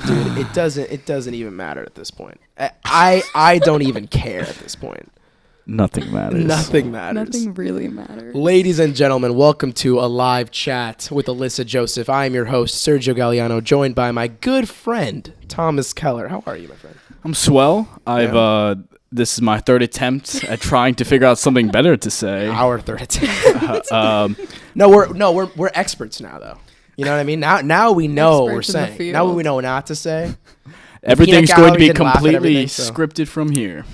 Dude, it doesn't even matter at this point. I don't even care at this point. Nothing matters. Nothing matters. Nothing really matters. Ladies and gentlemen, welcome to a live chat with Alyssa Joseph. I am your host, Sergio Galeano, joined by my good friend, Thomas Keller. How are you, my friend? I'm swell. This is my third attempt at trying to figure out something better to say. Our third attempt. We're experts now, though. You know what I mean? Now we know what we're saying. Now we know what not to say. Everything's going to be completely scripted from here.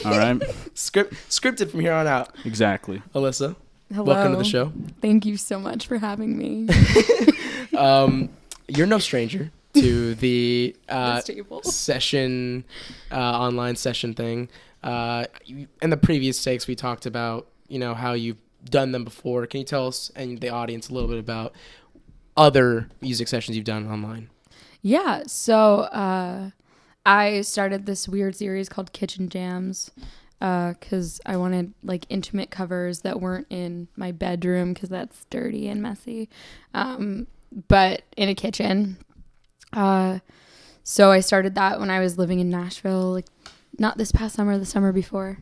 All right? Scripted from here on out. Exactly. Alyssa, hello. welcome to the show. Thank you so much for having me. You're no stranger to the session, online session thing. In the previous takes, we talked about, how you've done them before. Can you tell us and the audience a little bit about other music sessions you've done online? Yeah, so I started this weird series called Kitchen Jams because I wanted intimate covers that weren't in my bedroom because that's dirty and messy, but in a kitchen. So I started that when I was living in Nashville, not this past summer, the summer before.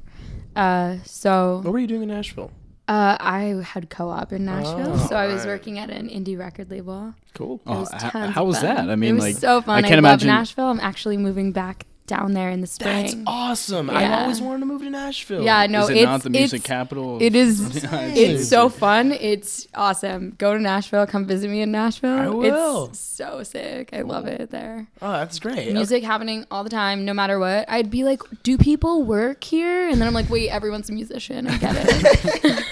So what were you doing in Nashville? I had co-op in Nashville, so I was working at an indie record label. Cool. How was that? I mean, it was so fun. I love Nashville. I'm actually moving back down there in the spring. That's awesome. Yeah. I've always wanted to move to Nashville. Yeah, no, it's not the music capital. It is. It's so fun. It's awesome. Go to Nashville. Come visit me in Nashville. I will. It's so sick. I love it there. Oh, that's great. Music happening all the time, no matter what. I'd be like, do people work here? And then I'm like, wait, everyone's a musician. I get it.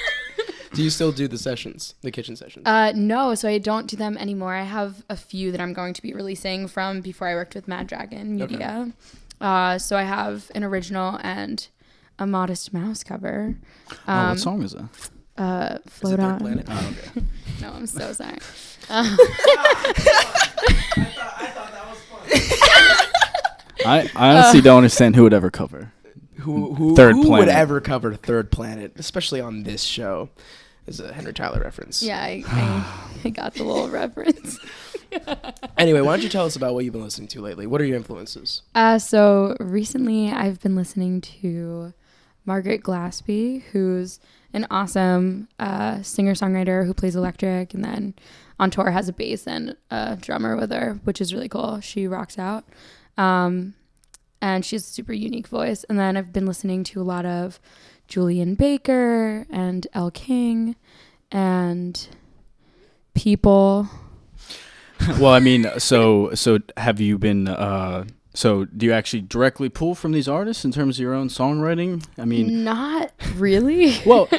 Do you still do the sessions, the kitchen sessions? No, so I don't do them anymore. I have a few that I'm going to be releasing from before I worked with Mad Dragon Media. Okay. So I have an original and a Modest Mouse cover. What song is that? Float is it On. Planet? Oh, okay. No, I'm so sorry. I thought that was fun. I honestly don't understand who would ever cover. Who would ever cover Third Planet, especially on this show? Is a Henry Tyler reference. Yeah, I got the little reference. Anyway, why don't you tell us about what you've been listening to lately? What are your influences? So recently I've been listening to Margaret Glaspie, who's an awesome singer-songwriter who plays electric and then on tour has a bass and a drummer with her, which is really cool. She rocks out. And she has a super unique voice. And then I've been listening to a lot of Julian Baker and Elle King and People. Well, I mean, so have you been? So do you actually directly pull from these artists in terms of your own songwriting? I mean, not really. Well,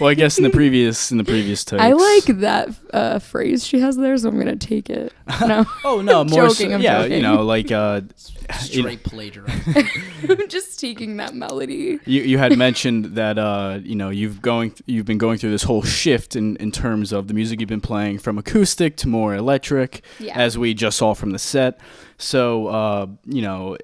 I guess in the previous takes. I like that phrase she has there, so I'm gonna take it. No. Oh no, more joking, so, I'm joking. Straight plagiarism. I'm just taking that melody. You had mentioned that you've been going through this whole shift in terms of the music you've been playing from acoustic to more electric, as we just saw from the set. So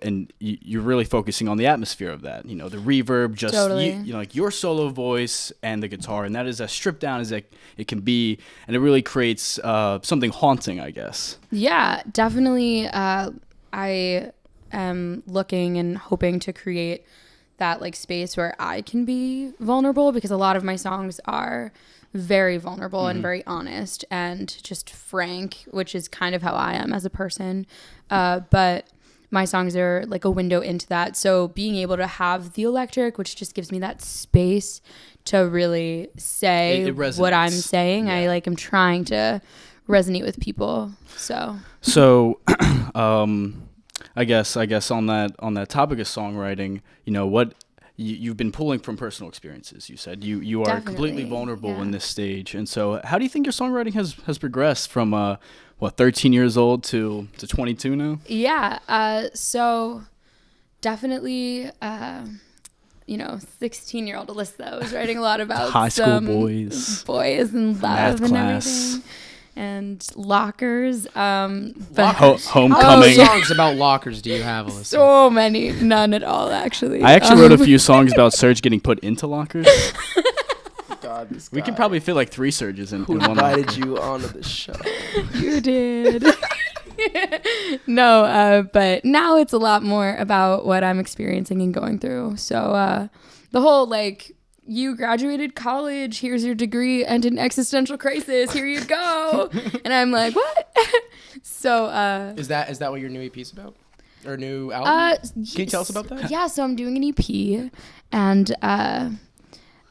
and you're really focusing on the atmosphere of that. The reverb, just totally. Your solo voice and the guitar, and that is as stripped down as it can be, and it really creates something haunting, I guess. Yeah, definitely. I am looking and hoping to create that space where I can be vulnerable, because a lot of my songs are very vulnerable and very honest and just frank, which is kind of how I am as a person. But my songs are like a window into that. So being able to have the electric, which just gives me that space to really say it what I'm saying. Yeah. I am trying to resonate with people. So I guess on that topic of songwriting, what you've been pulling from personal experiences. You said you are Definitely, completely vulnerable in this stage, and so how do you think your songwriting has progressed from 13 years old to 22 now? Yeah, so definitely 16-year-old Alyssa was writing a lot about high school boys and love and class. Everything. And lockers. Homecoming. How many songs about lockers do you have, Alyssa? So many. None at all, actually. I actually wrote a few songs about Serge getting put into lockers. God, this guy. We can probably fit 3 Serges in Who one invited locker. you onto the show? You did. No, but now it's a lot more about what I'm experiencing and going through. So the whole like, you graduated college, here's your degree and an existential crisis, here you go. And I'm like, what? So is that what your new EP's about? Or new album? Can you tell us about that? Yeah, so I'm doing an EP, and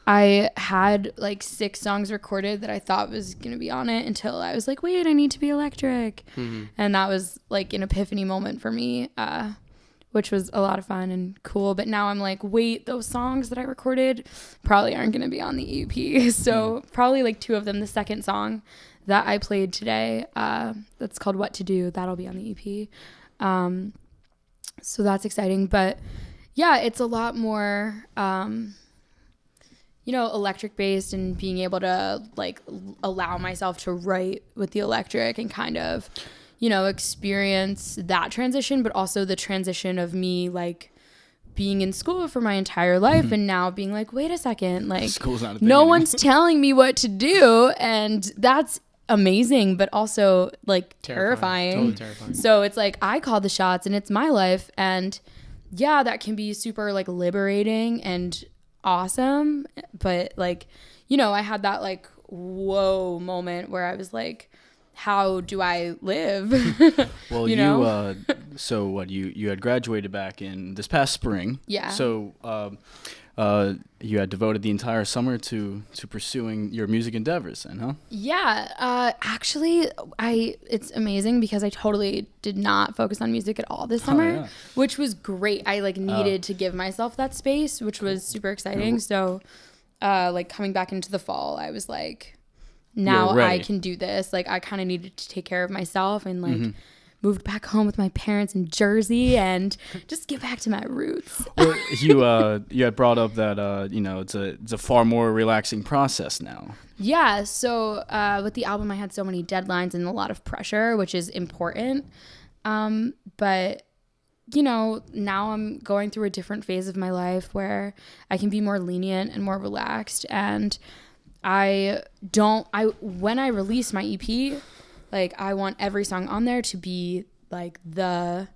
I had like 6 songs recorded that I thought was going to be on it until I was like, wait, I need to be electric. Mm-hmm. And that was like an epiphany moment for me, which was a lot of fun and cool. But now I'm like, wait, those songs that I recorded probably aren't going to be on the EP. So probably like 2 of them. The second song that I played today, that's called What to Do, that'll be on the EP. So that's exciting. But yeah, it's a lot more, electric based, and being able to like allow myself to write with the electric and kind of, experience that transition, but also the transition of me like being in school for my entire life and now being like, wait a second, like no one's telling me what to do. And that's amazing, but also like terrifying. Totally terrifying. So it's like I call the shots and it's my life, and yeah, that can be super like liberating and awesome, but like, I had that like whoa moment where I was like, how do I live? Well, so what, you had graduated back in this past spring. Yeah. So you had devoted the entire summer to pursuing your music endeavors then, huh? Yeah. Actually, it's amazing because I totally did not focus on music at all this summer, which was great. I like needed to give myself that space, which was super exciting. So like coming back into the fall, I was like, now I can do this. Like I kind of needed to take care of myself, and like moved back home with my parents in Jersey and just get back to my roots. Well, you had brought up that it's a far more relaxing process now. Yeah. So with the album, I had so many deadlines and a lot of pressure, which is important. But now I'm going through a different phase of my life where I can be more lenient and more relaxed. And when I release my EP, like I want every song on there to be like the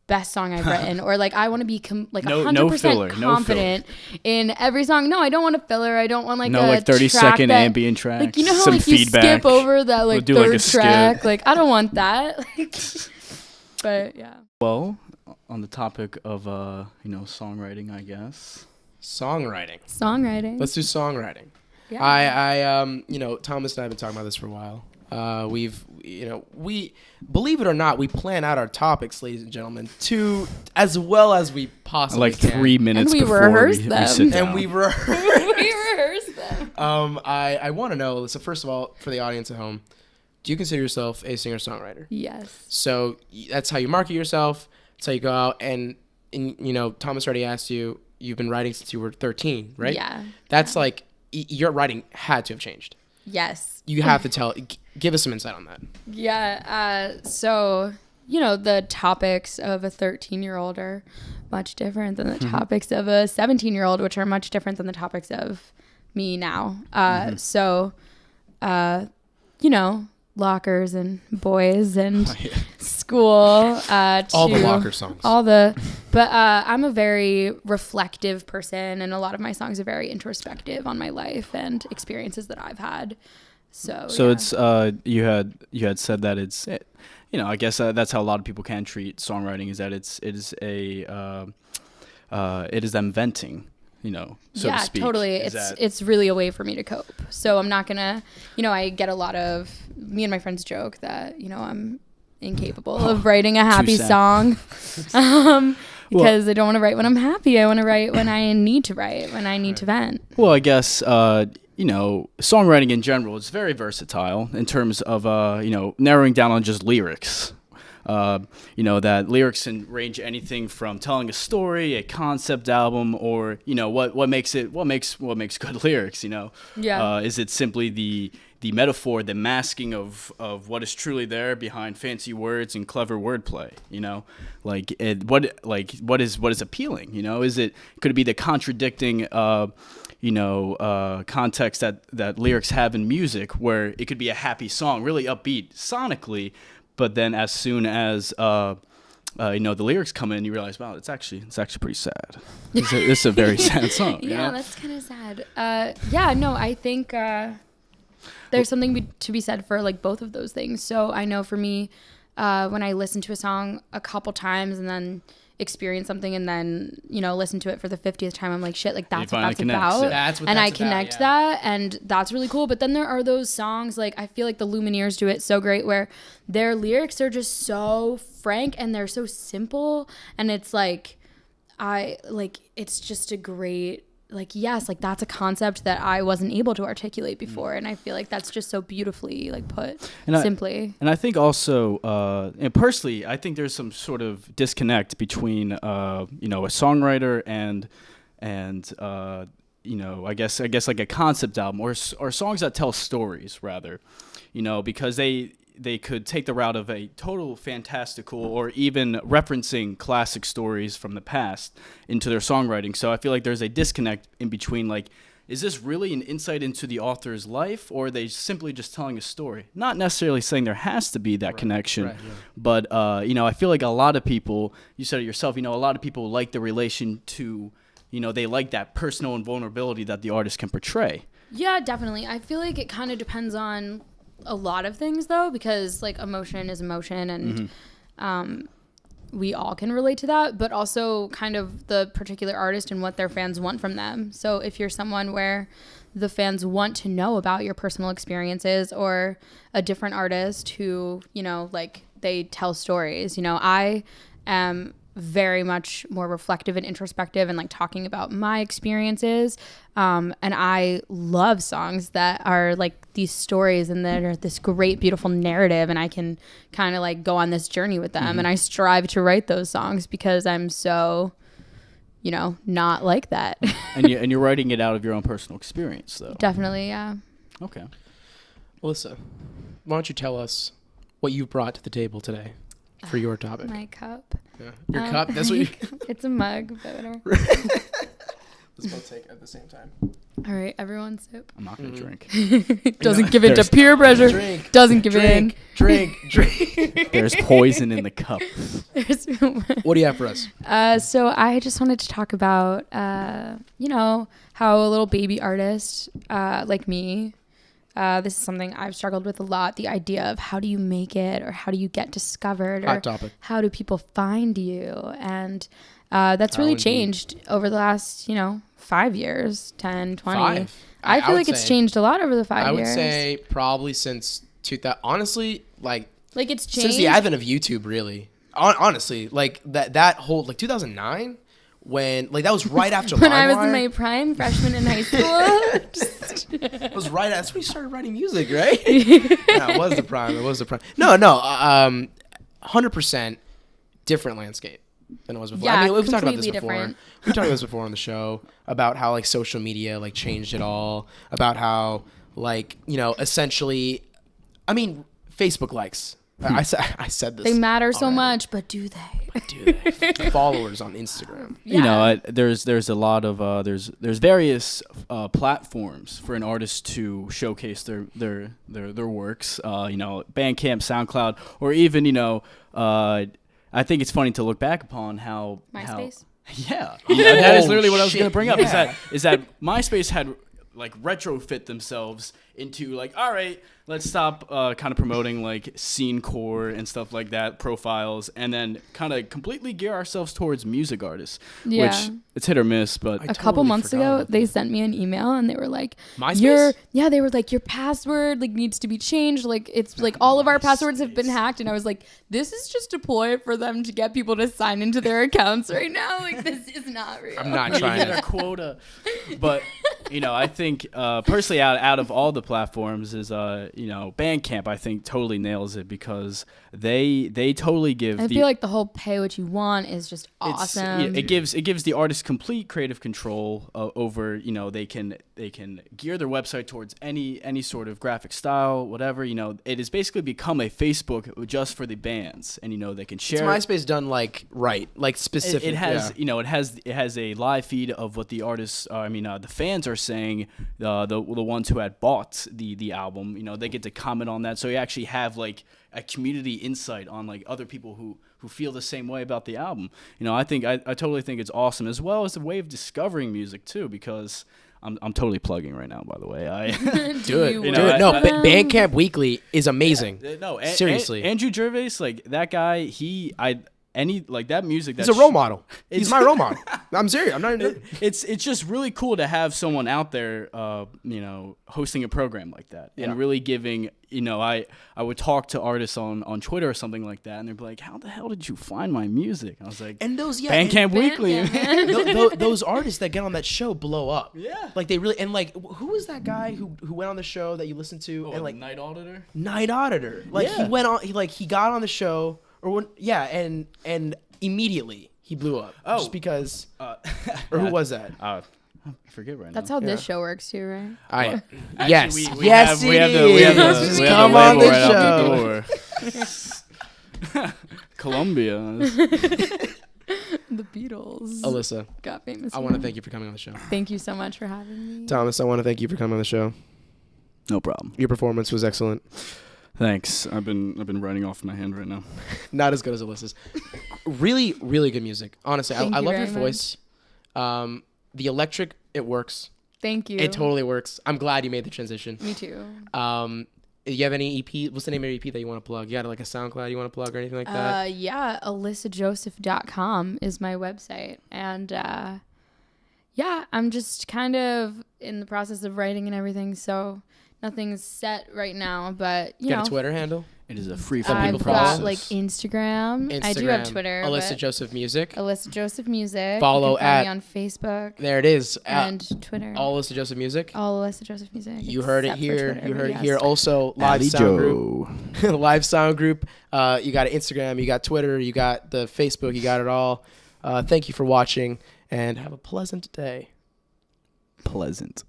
best song I've written, or like I want to be 100% confident in every song. No, I don't want a filler. I don't want like a 30-second ambient track. Like how some like feedback. You skip over that like do third like a track. skit. Like I don't want that. Like, but yeah. Well, on the topic of songwriting, I guess. Songwriting. Let's do songwriting. Yeah. I Thomas and I have been talking about this for a while. We believe it or not, we plan out our topics, ladies and gentlemen, as well as we possibly can. 3 minutes and we before rehearse we them. sit down. And we rehearse them. I want to know, so first of all, for the audience at home, do you consider yourself a singer-songwriter? Yes. So that's how you market yourself. That's how you go out. And Thomas already asked you, you've been writing since you were 13, right? Yeah. That's like, your writing had to have changed. Yes. You have to give us some insight on that. Yeah. So, the topics of a 13-year-old are much different than the topics of a 17-year-old, which are much different than the topics of me now. So, lockers and boys and school. All the locker songs. But I'm a very reflective person, and a lot of my songs are very introspective on my life and experiences that I've had. So it's you had said that it's I guess that's how a lot of people can treat songwriting, is that it is them venting. So to speak. Totally. It's really a way for me to cope. So I'm not gonna, I get a lot of, me and my friends joke that, I'm incapable of writing a happy song. Because I don't want to write when I'm happy. I want to write when I need to write, when I need to vent. Well, I guess, songwriting in general is very versatile in terms of, narrowing down on just lyrics. That lyrics can range anything from telling a story, a concept album, or what makes good lyrics. Is it simply the metaphor, the masking of what is truly there behind fancy words and clever wordplay? What is appealing? Could it be the contradicting context that lyrics have in music, where it could be a happy song, really upbeat sonically, but then as soon as the lyrics come in, you realize, wow, it's actually pretty sad. It's a very sad song. Yeah, that's kind of sad. I think there's something to be said for like both of those things. So I know for me, when I listen to a song a couple times and then experience something and then listen to it for the 50th time, I'm like, shit, like that's what that's about. And I connect that, and that's really cool. But then there are those songs, like I feel like the Lumineers do it so great, where their lyrics are just so frank and they're so simple, and it's like it's just a great, like, yes, like that's a concept that I wasn't able to articulate before, and I feel like that's just so beautifully like put simply. I think also, and personally, I think there's some sort of disconnect between a songwriter and I guess like a concept album or songs that tell stories rather, because they could take the route of a total fantastical or even referencing classic stories from the past into their songwriting. So I feel like there's a disconnect in between, like, is this really an insight into the author's life, or are they simply just telling a story? Not necessarily saying there has to be that connection, but I feel like a lot of people, you said it yourself, a lot of people like the relation to, they like that personal and vulnerability that the artist can portray. Yeah, definitely. I feel like it kind of depends on a lot of things though, because like emotion is emotion, and we all can relate to that, but also kind of the particular artist and what their fans want from them. So if you're someone where the fans want to know about your personal experiences, or a different artist who, like they tell stories, I am very much more reflective and introspective and like talking about my experiences, and I love songs that are like these stories and that are this great beautiful narrative, and I can kind of like go on this journey with them, and I strive to write those songs because I'm so not like that. and you're writing it out of your own personal experience though. Definitely, yeah. Okay, Alyssa, why don't you tell us what you brought to the table today for your topic? My cup. Yeah. Your cup? That's what you... It's a mug, but whatever. Let's both take at the same time. All right, everyone sip. I'm not going to drink. Doesn't give in to peer pressure. Doesn't give in. Drink. There's poison in the cup. What do you have for us? So I just wanted to talk about, how a little baby artist like me, this is something I've struggled with a lot. The idea of how do you make it, or how do you get discovered, Hot topic. How do people find you? And that's really changed over the last, 5 years, 10, 20. 5. I feel like it's changed a lot over the 5 years. I would say probably since 2000. Honestly, like it's changed since the advent of YouTube, really. Honestly, like that whole 2009. When that was right after when I was in my prime, freshman in high school. It was right. That's when we started writing music, right? It was the prime. No, 100% different landscape than it was before. Yeah, I mean, we've talked about this before. Different. We talked about this before on the show about how social media changed it all. About how essentially, I mean, Facebook likes. I said this. They matter already. So much, but do they? Followers on Instagram. Yeah. There's a lot of there's various platforms for an artist to showcase their works. Bandcamp, SoundCloud, or even I think it's funny to look back upon how MySpace. That is literally what I was going to bring up. Is that MySpace had retrofit themselves into all right, let's stop kind of promoting scene core and stuff like that, profiles, and then kind of completely gear ourselves towards music artists, which it's hit or miss. But a couple months ago, they sent me an email and they were like, MySpace? they were like, your password needs to be changed. It's all of our passwords have been hacked. And I was like, this is just a ploy for them to get people to sign into their accounts right now. This is not real. I'm not trying to get a quota. But I think personally out of all the platforms is Bandcamp, I think totally nails it because they totally give. I feel like the whole pay what you want is just awesome. It gives the artist complete creative control over they can gear their website towards any sort of graphic style, whatever. It has basically become a Facebook just for the bands, and they can share. It's MySpace done specific. It has it has a live feed of what the artists, the fans are saying the ones who had bought the album, you know, they get to comment on that. So you actually have like a community insight on like other people who feel the same way about the album. You know, I totally think it's awesome, as well as a way of discovering music too, because I'm totally plugging right now, by the way. Do it. Bandcamp Weekly is amazing. Seriously. Andrew Gervais, like that guy, that music. He's a role model. He's my role model. I'm serious. I'm not even. It's just really cool to have someone out there, you know, hosting a program like that and really giving. You know, I would talk to artists on Twitter or something like that, and they'd be like, "How the hell did you find my music?" And I was like, "And those Bandcamp Weekly." Those artists that get on that show blow up. Yeah, like they really. And like, who was that guy who went on the show that you listened to? Oh, and like Night Auditor. Night Auditor. Like he went on. He got on the show and immediately he blew up. Oh, just because. Or who was that? I forget right now. That's how this show works too, right? Yes. We have the come on the show. Colombia. The Beatles. Alyssa, got famous. I want to thank you for coming on the show. Thank you so much for having me. Thomas, I want to thank you for coming on the show. No problem. Your performance was excellent. Thanks. I've been writing off my hand right now. Not as good as Alyssa's. Really, really good music. Honestly, I love your voice. The electric, it works. Thank you. It totally works. I'm glad you made the transition. Me too. You have any EP? What's the name of your EP that you want to plug? You got like a SoundCloud you want to plug or anything like that? Yeah, AlyssaJoseph.com is my website. And I'm just kind of in the process of writing and everything, so nothing's set right now, but you know. Got a Twitter handle? It is a free I've process. got like Instagram. I do have Twitter. Alyssa Joseph Music. Alyssa Joseph Music. Follow you can find me on Facebook. There it is. And Twitter. All Alyssa Joseph Music. All Alyssa Joseph Music. You heard it here. Twitter, you heard it here. Also, live sound group. Live sound group. You got Instagram. You got Twitter. You got the Facebook. You got it all. Thank you for watching, and have a pleasant day. Pleasant.